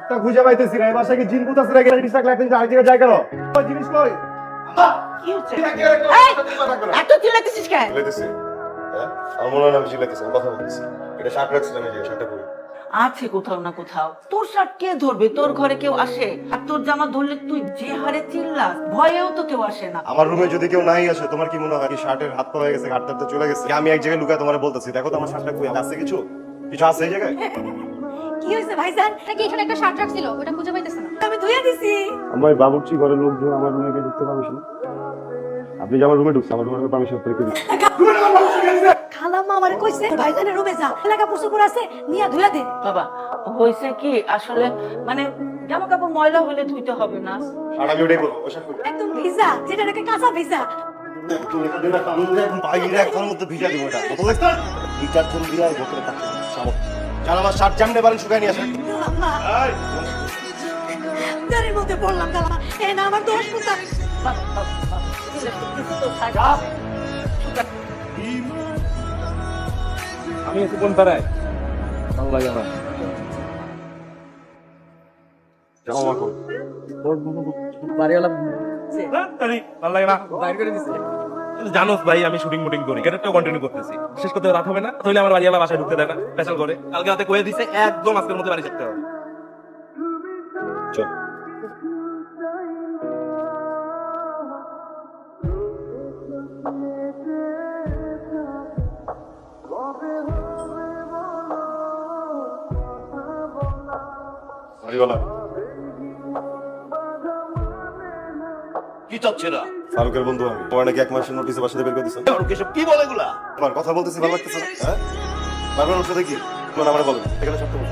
শার্টটা খুঁজে পাইতেছি না। এই বাসায় কি জিন ভূত আছে নাকি? রিক্সা লাগতে আরেক জায়গায় যাই কেন? ওই জিনিস কই? কি হচ্ছে? এত চিল্লাতেছিস কেন? চিল্লাইতেছি? হ্যাঁ? আমার মনে হয় না আমি চিল্লাইতেছি, আমি কথা বলতেছি। এটা শার্ট রাখছিলাম, এই যে শার্টটা কই? আছে কোথাও না কোথাও। তোর শার্ট কে ধরবে? তোর ঘরে কেউ আসে? আর তোর জামা ধরলে তুই যে হারে চিল্লাস, ভয়েও তো কেউ আসে না। আমার রুমে যদি কেউ নাই আসে, তোমার কি মনে হয় কি শার্টের হাত পা হয়ে গেছে, হাতটা চলে গেছে? আমি এক জায়গায় লুকায় তোমার বলতেছি, দেখো তো আমার শার্টটা কই? আছে কিছু? কিছু আছে এই জায়গায়? কি হয়েছে ভাইজান? নাকি এখানে একটা শার্ট রাখছিল, ওটা খুঁজে পাইতেছ না? আমি ধুয়ে দিছি। আমার বাবুর্চি ঘরের লোকজন আমার রুমে গিয়ে ঢুকতে পারমিশন? আপনি যে আমার রুমে ঢুকছেন, আমার রুমে পারমিশন পেয়ে দিচ্ছি। খালাম্মা আমারে কইছে ভাইজানের রুমে যা, এলাকা পুষ্কর আছে নিয়া ধুয়া দে। বাবা হয়েছে কি আসলে, মানে জামা কাপড় ময়লা হলে ধুইতে হবে না। আর আমি ওটাই বলবো, ওই শার্ট কই? একদম ভিজা, যেটা নাকি কাঁচা ভিজা। বাইরে এখন মধ্যে ভিজা দিব এটা। কত লাগছে? লিটার জল দিয়ে আর বোতলে থাকছে সামর্থ্য। যারা আমার শার্ট জামনে পারেন শুকায় নিয়ে আসেন। খালাম্মা গাড়ির মধ্যে পড়লাম খালাম্মা, এ না আমার দোষ কোথায়? বাবা, বাবা, বাবা, কিছু তো থাকে। আমি একটু কোন পাড়ায় ভালো লাগে আমার জামা কই? বাড়িওয়ালা ভালো লাগে না বাইর করে দিচ্ছে। জানোস ভাই আমি শুটিং মুটিং করি, ক্যারেক্টার কন্টিনিউ করতেছি। শেষ করতে রাত হবে না, তাহলে আমার বাড়িওয়ালা বাসায় ঢুকতে দেয় না, স্পেশাল করে। কালকে রাতে কয়ে দিছে একদম আজকের মধ্যে বাড়ি থাকতে হবে। চল। বাড়িওয়ালা কি চাচ্ছে না? ফারুকের বন্ধু আমি। তোমার নাকি 1 মাসের নোটিসে বাসা থেকে বের করে দিছো? ফারুক এসব কি বলে এগুলা? তোমার কথা বলতেছি ভালো লাগতেছে না? হ্যাঁ? বারবার ওর সাথে কি? তোমার আমারে বলো। এখানে সব বলো।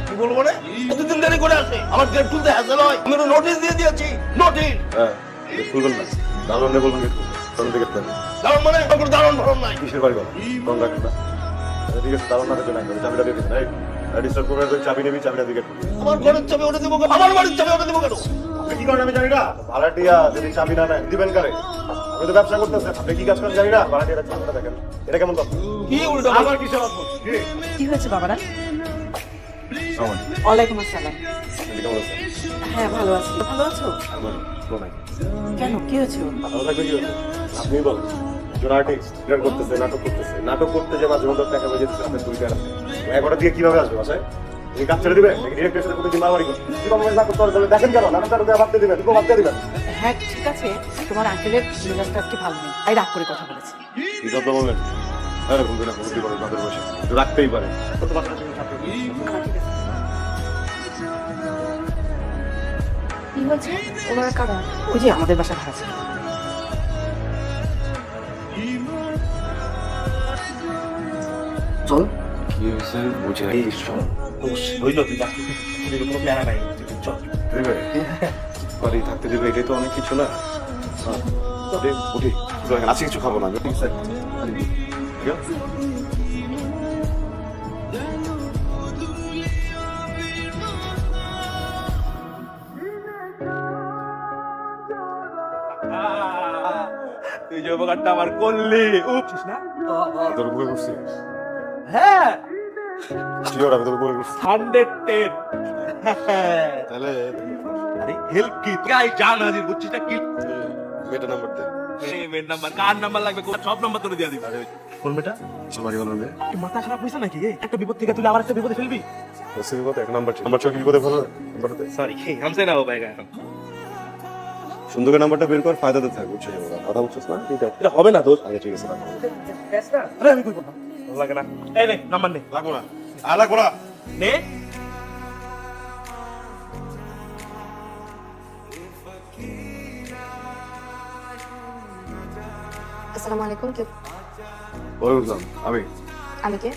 কি বলবো মানে? প্রতিদিন দেরি করে আসে, আমার গেট খুলতে হ্যাসেল হয়। আমি নোটিশ দিয়ে দিয়েছি, নোটিশ। হ্যাঁ, খুলবেন না। দারুণে বলবেন কি? দারুণ থেকে দেন। দারুণ মানে আমার কোনো দারুণ ভরণ নাই। কিসের বাড়ি বলো? দারুণ রাখেন না। আচ্ছা, ঠিক আছে, দারুণ না দেখে নাই। চাবিটা দিয়ে দিন। এই ডিস্টার্ব করবে না, চাবি নিবি, চাবিটা দিকে। আমার ঘরের চাবি ওটা দিব কেন? আমার বাড়ির চাবি ওটা দিব কেন? আপনি কি করেন আমি জানি না। ভাড়াটিয়া যদি চাবি না নেন, দিবেন কারে? আপনি তো ব্যবসা করতেছেন, আপনি কি কাজ করেন জানি না। ভাড়াটিয়াটা চাবিটা দেখেন। এটা কেমন কথা? কি উল্টো আবার কিসের অদ্ভুত? কি? কি হয়েছে বাবারা? সামান। ওয়ালাইকুম আসসালাম। আপনি কেমন আছেন? হ্যাঁ ভালো আছি। ভালো আছো? আমার স্লো নাই। কেন কি হয়েছে? ভালো থাকবে কি হচ্ছে? আপনি বলেন। একজন আর্টিস্ট গান করতেছে, নাটক করতেছে। নাটক করতে যে মাঝে মধ্যে টাকা বেজে দিচ্ছে, আপনার 2 টাকা আছে। 11টা দিয়ে কিভাবে আসবে বাসায়? তুমি কাজ ছেড়ে দিবে? নাকি ডিরেক্টরের সাথে প্রতিদিন মারামারি করবে? কি কমেন্ট না করতে পারলে দেখেন কেন? নাটকটা ঢুকে ভাবতে দিবেন, ঢুকে ভাবতে দিবেন। হ্যাঁ ঠিক আছে, তোমার আঙ্কেলের মেজাজটা আজকে ভালো নেই, তাই রাগ করে কথা বলেছি। কি কথা বলবেন? হ্যাঁ, বলবে না, বলতে পারে, তাদের বসে। একটু রাখতেই পারে। কত বাসাটা তুমি ছাত্র? কি হয়েছে? ওনার কারণ ওই যে আমাদের বাসা ভাড়া ছিল। চল। কি হয়েছে? বুঝে হইলো তুই যাচ্ছিস, তুই কোনো প্ল্যান নাই। চল দেবে? বাড়ি থাকতে দেবে, এটাই তো অনেক কিছু না। হ্যাঁ, উঠি। আজকে কিছু খাবো না। ঠিক আছে? ঠিক আছে? তুই যে উপকারটা আমার করলি, উঠছিস না? তোর উপরে করছি। হ্যাঁ শিওর আমি তোর উপরে করছি। 110। তাহলে আরে হেল্প কি গাই জান হাজির বুঝছিস না কি? মেয়েটা নাম্বার দে। মেয়ের নাম্বার, কার নাম্বার লাগবে, সব নাম্বার তোরে দিয়ে দিবি। কোন মেয়েটা? বাড়ি বানাবে। মাথা খারাপ হয়েছে নাকি? একটা বিপদ থেকে তুই আবার একটা বিপদে ফেলবি। ওসির কথা এক নাম্বার ছিল। নাম্বার চোখ কি করে ভালো? নাম্বারটা দে। সরি হামসে না হো পায়েগা। সুন্দর করে নাম্বারটা বের কর, ফায়দাতে থাক। বুঝছিস না? কথা বুঝছিস না? ঠিক আছে। এটা হবে না দোস্ত। আগে ঠিক আছে। আরে আমি কই করব? ভালো লাগে না। এই নে নাম্বার নে। লাগবো না। আর লাগবো না। নে। আসসালামু আলাইকুম। কে? ওয়ালাইকুম আসসালাম। আমি কে?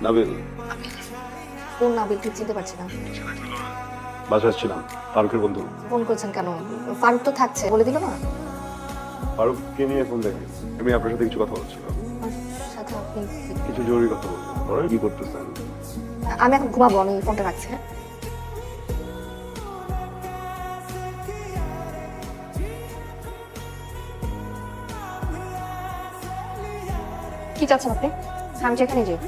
নাবিল। কোন নাবিল? ঠিক চিনতে পারছি না। বাসায় ছিলাম, ফারুকের বন্ধু। ফোন করছেন কেন? ফারুক তো থাকছে, বলে দিল না? ফারুককে নিয়ে ফোন দেখি। আমি আপনার সাথে কিছু কথা বলছিলাম। আমার সাথে আপনি? কিছু জরুরি কথা বলবো। ওরা কি করতেছেন? আমি এখন ঘুমাবো, আমি ফোনটা রাখছি। হ্যাঁ? কি চাচ্ছেন আপনি? আমি যেখানে যাই।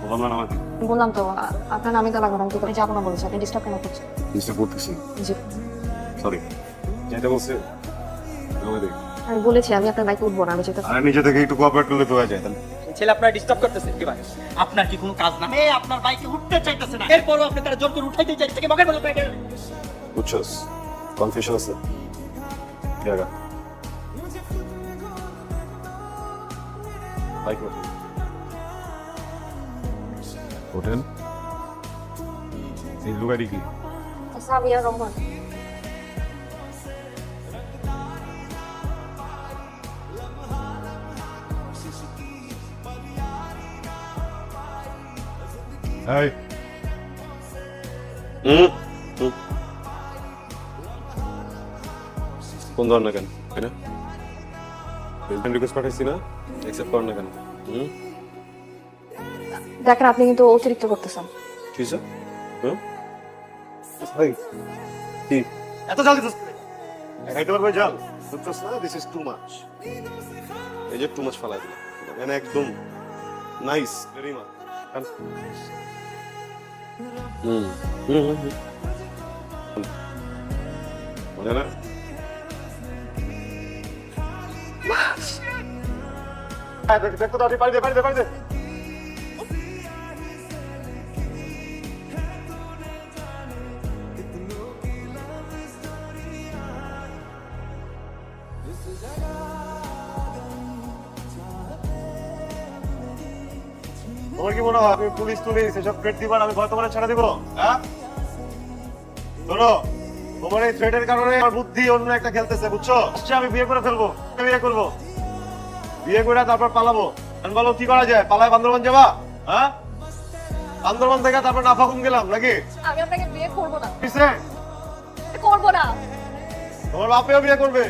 বললাম না আমাকে বললাম তো আপনার নামে তো লাগবে না, আমি যাবো না বলেছি, আপনি ডিস্টার্ব কেন করছেন? ডিস্টার্ব করতেছি জি সরি যেটা বলছে দেখ আমি বলেছি আমি আপনার বাইকে উঠবো না, আমি যেতে আর নিজে থেকে একটু কোঅপারেট করলে তো হয়ে যায় তাহলে ছেলে আপনার ডিস্টার্ব করতেছে কি ভাই? আপনার কি কোনো কাজ না? মেয়ে আপনার বাইকে উঠতে চাইতেছে না, এরপরও আপনি তারা জোর করে উঠাইতে চাইতেছে, মগের মতো পেটে। বুঝছস কনফিউশন আছে জায়গা বাইক হোটেল এই লুগারি কি সাবিয়া রহমান। হাই কোন ধর না কেন তাই না রিকোয়েস্ট পাঠাইছি না অ্যাকসেপ্ট কর না কেন দেখেন আপনি কিন্তু অতিরিক্ত করতেছেন। ঠিক আছে ভাই কি এত জলদি তো খাইতে পারবে জাল বুঝছস না দিস ইজ টু মাচ এই যে টু মাচ ফালাই দিল মানে একদম নাইস ভেরি মাচ মনে না দেখো তো পারি দে তোমার কি মনে হয় আমি পুলিশ এসব থ্রেট দিবার আমি ভয় তোমার ছেড়ে দিব হ্যাঁ শোনো তোমার এই থ্রেটের কারণে আমার বুদ্ধি অন্য একটা খেলতেছে বুঝছো আচ্ছা আমি বিয়ে করে ফেলবো বিয়ে করে তারপর পালাবো আমি বলো কি করা যায় পালায় বান্দরবান যাবা হ্যাঁ বান্দরবান থেকে তারপর নাফাকুম গেলাম নাকি আমি আপনাকে বিয়ে করবো না, কিসে করবো না। তোমার বাপেও বিয়ে করবে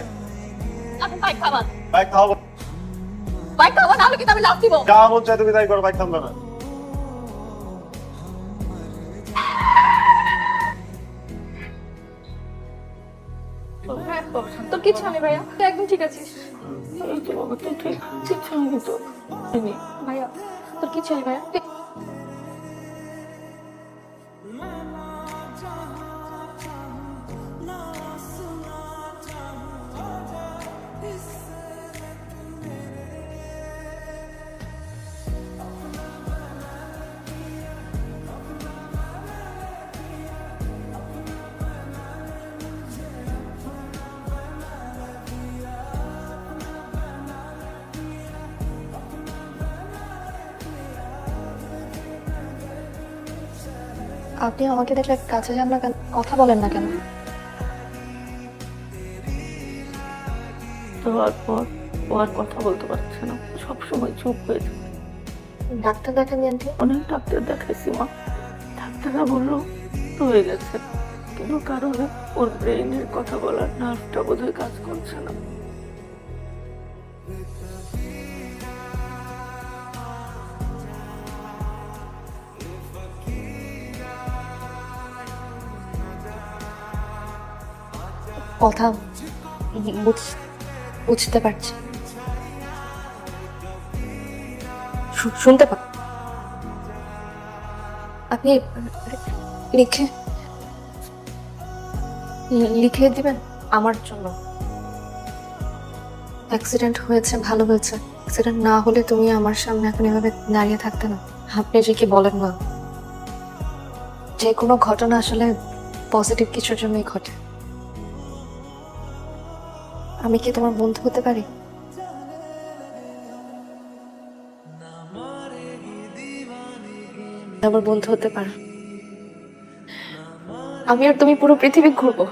আপনি বাইক খাবার, বাইক খাওয়াবো নাহলে কিন্তু আমি লাভ দিব। যা মন চাই তুমি তাই করো বাইক থামবে না তোর কিছু নেই ভাইয়া, তুই একদম ঠিক আছিস এই তো বাবা তুই ঠিক কিচ্ছু হয়নি তো ভাইয়া, তোর কিছু নেই ভাইয়া। আপনি আমাকে দেখলে কাছে যান না কেন, কথা বলেন না কেন? দেওয়ার পর ও আর কথা বলতে পারছে না, সবসময় চুপ হয়ে যায়। ডাক্তার দেখান আন্টি? অনেক ডাক্তার দেখাইছি মা, ডাক্তাররা বললো তো হয়ে গেছে, কোনো কারণে ওর ব্রেইনের কথা বলার নার্ভটা বোধহয় কাজ করছে না। কথা বুঝতে পারছি, শুনতে পার। আপনি লিখে দিবেন আমার জন্য। অ্যাক্সিডেন্ট হয়েছে, ভালো হয়েছে। অ্যাক্সিডেন্ট না হলে তুমি আমার সামনে এখন এভাবে দাঁড়িয়ে থাকতে না। আপনি যে কি বলেন না, যে কোনো ঘটনা আসলে পজিটিভ কিছুর জন্যই ঘটে। আমি কি তোমার বন্ধু হতে পারি? আমার বন্ধু হতে পারো। আমি আর তুমি পুরো পৃথিবী ঘুরবো।